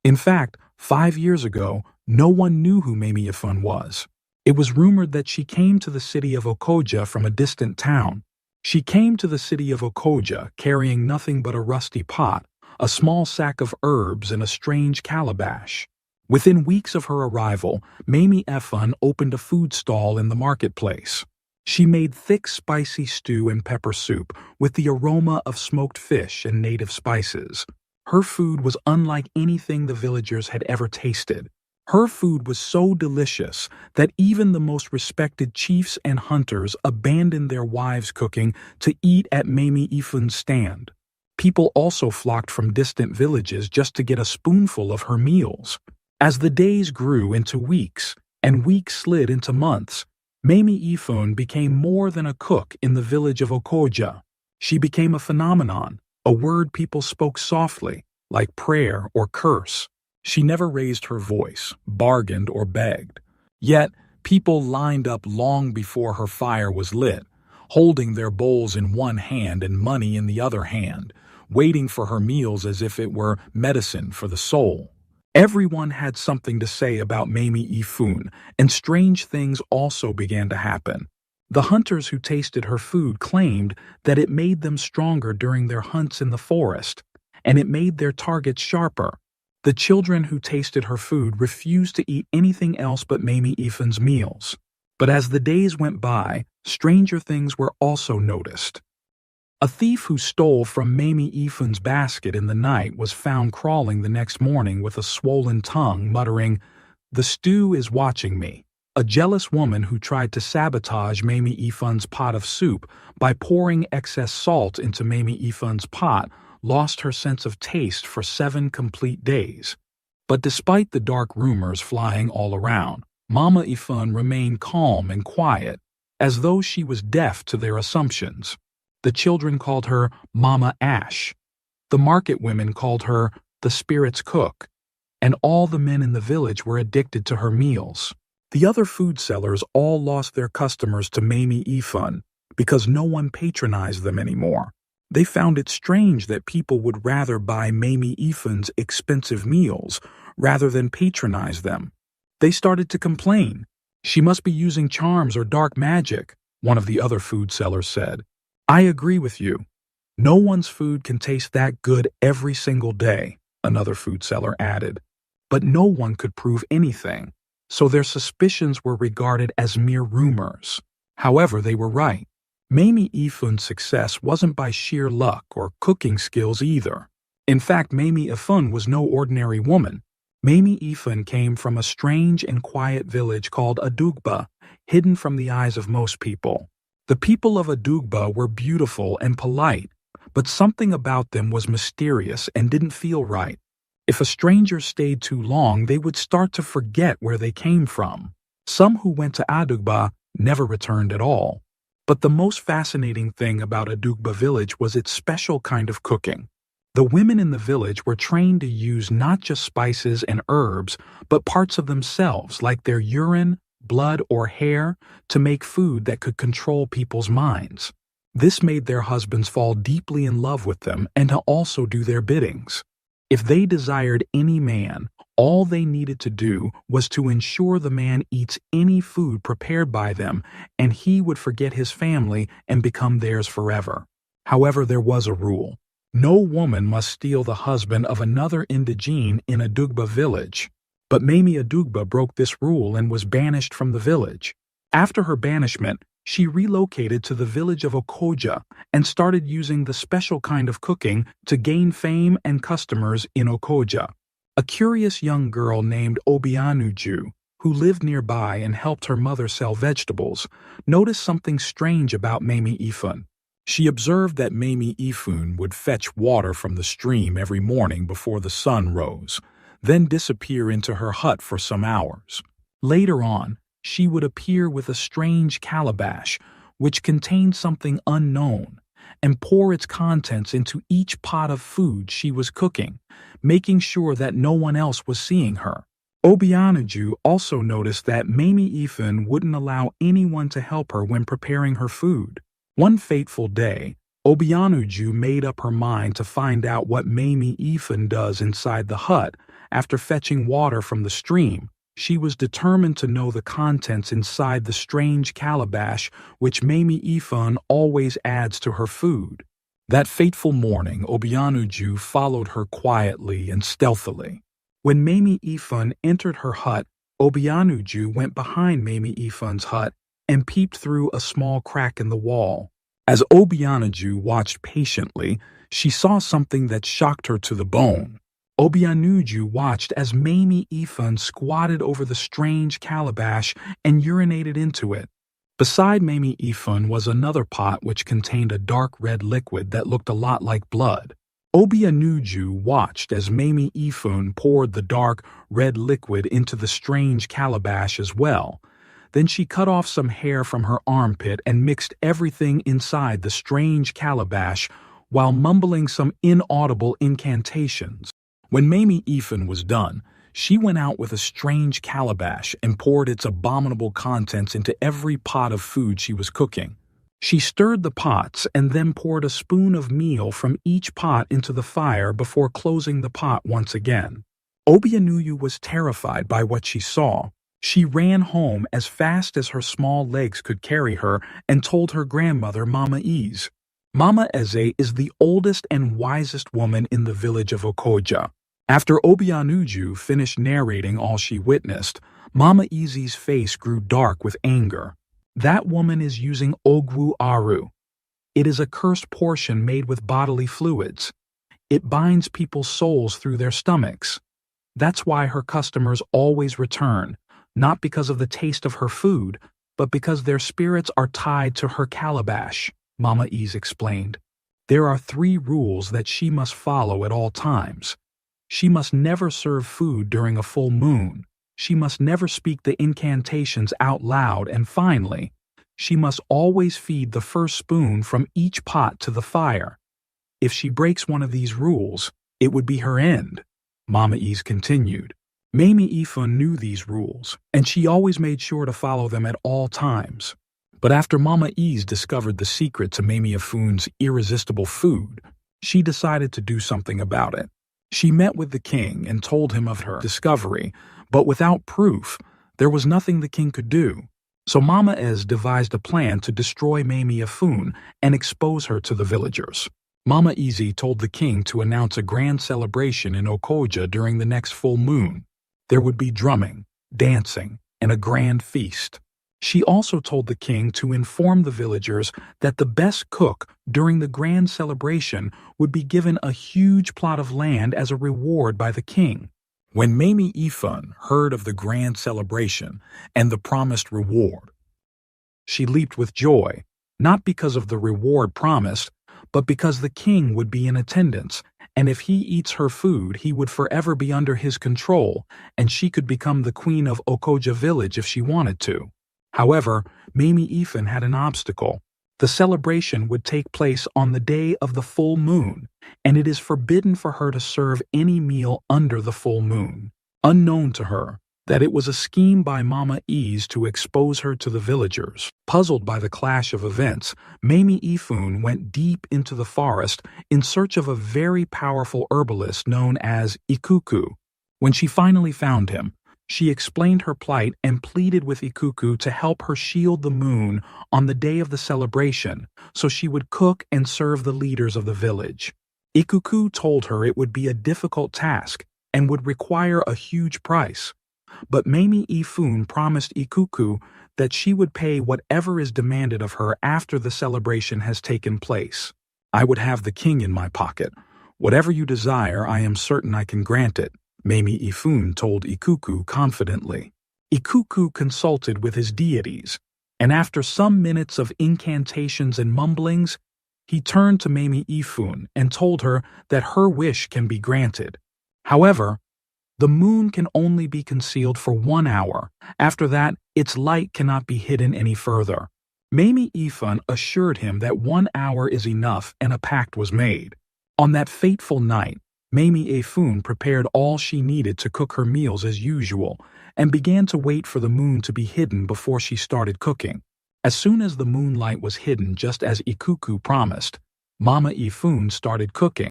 In fact, 5 years ago, no one knew who Mamie Ifun was. It was rumored that she came to the city of Okoja from a distant town. She came to the city of Okoja carrying nothing but a rusty pot, a small sack of herbs, and a strange calabash. Within weeks of her arrival, Mamie Ifun opened a food stall in the marketplace. She made thick, spicy stew and pepper soup with the aroma of smoked fish and native spices. Her food was unlike anything the villagers had ever tasted. Her food was so delicious that even the most respected chiefs and hunters abandoned their wives' cooking to eat at Mamie Ifun's stand. People also flocked from distant villages just to get a spoonful of her meals. As the days grew into weeks, and weeks slid into months, Mamie Ifun became more than a cook in the village of Okoja. She became a phenomenon, a word people spoke softly, like prayer or curse. She never raised her voice, bargained, or begged. Yet, people lined up long before her fire was lit, holding their bowls in one hand and money in the other hand, waiting for her meals as if it were medicine for the soul. Everyone had something to say about Mamie Ifun, and strange things also began to happen. The hunters who tasted her food claimed that it made them stronger during their hunts in the forest, and it made their targets sharper. The children who tasted her food refused to eat anything else but Mamie Ifun's meals. But as the days went by, stranger things were also noticed. A thief who stole from Mamie Ifun's basket in the night was found crawling the next morning with a swollen tongue, muttering, "The stew is watching me." A jealous woman who tried to sabotage Mamie Ifun's pot of soup by pouring excess salt into Mamie Ifun's pot lost her sense of taste for 7 complete days. But despite the dark rumors flying all around, Mama Ifun remained calm and quiet, as though she was deaf to their assumptions. The children called her Mama Ash. The market women called her the spirit's cook, and all the men in the village were addicted to her meals. The other food sellers all lost their customers to Mamie Ifun because no one patronized them anymore. They found it strange that people would rather buy Mamie Ifun's expensive meals rather than patronize them. They started to complain. "She must be using charms or dark magic," one of the other food sellers said. "I agree with you. No one's food can taste that good every single day," another food seller added. But no one could prove anything, so their suspicions were regarded as mere rumors. However, they were right. Mamie Ifun's success wasn't by sheer luck or cooking skills either. In fact, Mamie Ifun was no ordinary woman. Mamie Ifun came from a strange and quiet village called Adugba, hidden from the eyes of most people. The people of Adugba were beautiful and polite, but something about them was mysterious and didn't feel right. If a stranger stayed too long, they would start to forget where they came from. Some who went to Adugba never returned at all. But the most fascinating thing about Adugba village was its special kind of cooking. The women in the village were trained to use not just spices and herbs, but parts of themselves like their urine, blood, or hair to make food that could control people's minds. This made their husbands fall deeply in love with them and to also do their biddings. If they desired any man, all they needed to do was to ensure the man eats any food prepared by them, and he would forget his family and become theirs forever. However, there was a rule. No woman must steal the husband of another indigene in Adugba village. But Mamie Adugba broke this rule and was banished from the village. After her banishment, she relocated to the village of Okoja and started using the special kind of cooking to gain fame and customers in Okoja. A curious young girl named Obianuju, who lived nearby and helped her mother sell vegetables, noticed something strange about Mamie Ifun. She observed that Mamie Ifun would fetch water from the stream every morning before the sun rose, then disappear into her hut for some hours. Later on, she would appear with a strange calabash, which contained something unknown, and pour its contents into each pot of food she was cooking, making sure that no one else was seeing her. Obianuju also noticed that Mamie Ifun wouldn't allow anyone to help her when preparing her food. One fateful day, Obianuju made up her mind to find out what Mamie Ifun does inside the hut after fetching water from the stream, she was determined to know the contents inside the strange calabash which Mamie Ifun always adds to her food. That fateful morning, Obianuju followed her quietly and stealthily. When Mamie Ifun entered her hut, Obianuju went behind Mamie Ifun's hut and peeped through a small crack in the wall. As Obianuju watched patiently, she saw something that shocked her to the bone. Obianuju watched as Mamie Ifun squatted over the strange calabash and urinated into it. Beside Mamie Ifun was another pot which contained a dark red liquid that looked a lot like blood. Obianuju watched as Mamie Ifun poured the dark red liquid into the strange calabash as well. Then she cut off some hair from her armpit and mixed everything inside the strange calabash while mumbling some inaudible incantations. When Mamie Ifun was done, she went out with a strange calabash and poured its abominable contents into every pot of food she was cooking. She stirred the pots and then poured a spoon of meal from each pot into the fire before closing the pot once again. Obianuju was terrified by what she saw. She ran home as fast as her small legs could carry her and told her grandmother, Mama Eze. Mama Eze is the oldest and wisest woman in the village of Okoja. After Obianuju finished narrating all she witnessed, Mama Eze's face grew dark with anger. That woman is using Ogwu Aru. It is a cursed portion made with bodily fluids. It binds people's souls through their stomachs. That's why her customers always return, not because of the taste of her food, but because their spirits are tied to her calabash, Mama Eze explained. There are 3 rules that she must follow at all times. She must never serve food during a full moon. She must never speak the incantations out loud, and finally, she must always feed the first spoon from each pot to the fire. If she breaks one of these rules, it would be her end, Mama Eze continued. Mamie Ifun knew these rules, and she always made sure to follow them at all times. But after Mama Eze discovered the secret to Mamie Ifun's irresistible food, she decided to do something about it. She met with the king and told him of her discovery, but without proof, there was nothing the king could do. So Mama Eze devised a plan to destroy Mamie Ifun and expose her to the villagers. Mama Eze told the king to announce a grand celebration in Okoja during the next full moon. There would be drumming, dancing, and a grand feast. She also told the king to inform the villagers that the best cook during the grand celebration would be given a huge plot of land as a reward by the king. When Mamie Ifun heard of the grand celebration and the promised reward, she leaped with joy, not because of the reward promised, but because the king would be in attendance, and if he eats her food, he would forever be under his control, and she could become the queen of Okoja village if she wanted to. However, Mamie Ifun had an obstacle. The celebration would take place on the day of the full moon, and it is forbidden for her to serve any meal under the full moon. Unknown to her, that it was a scheme by Mama Eze to expose her to the villagers. Puzzled by the clash of events, Mamie Ifun went deep into the forest in search of a very powerful herbalist known as Ikuku. When she finally found him, she explained her plight and pleaded with Ikuku to help her shield the moon on the day of the celebration so she would cook and serve the leaders of the village. Ikuku told her it would be a difficult task and would require a huge price. But Mamie Ifun promised Ikuku that she would pay whatever is demanded of her after the celebration has taken place. I would have the king in my pocket. Whatever you desire, I am certain I can grant it, Mamie Ifun told Ikuku confidently. Ikuku consulted with his deities, and after some minutes of incantations and mumblings, he turned to Mamie Ifun and told her that her wish can be granted. However, the moon can only be concealed for 1 hour. After that, its light cannot be hidden any further. Mamie Ifun assured him that 1 hour is enough, and a pact was made. On that fateful night, Mamie Ifun prepared all she needed to cook her meals as usual and began to wait for the moon to be hidden before she started cooking. As soon as the moonlight was hidden just as Ikuku promised, Mama Ifun started cooking.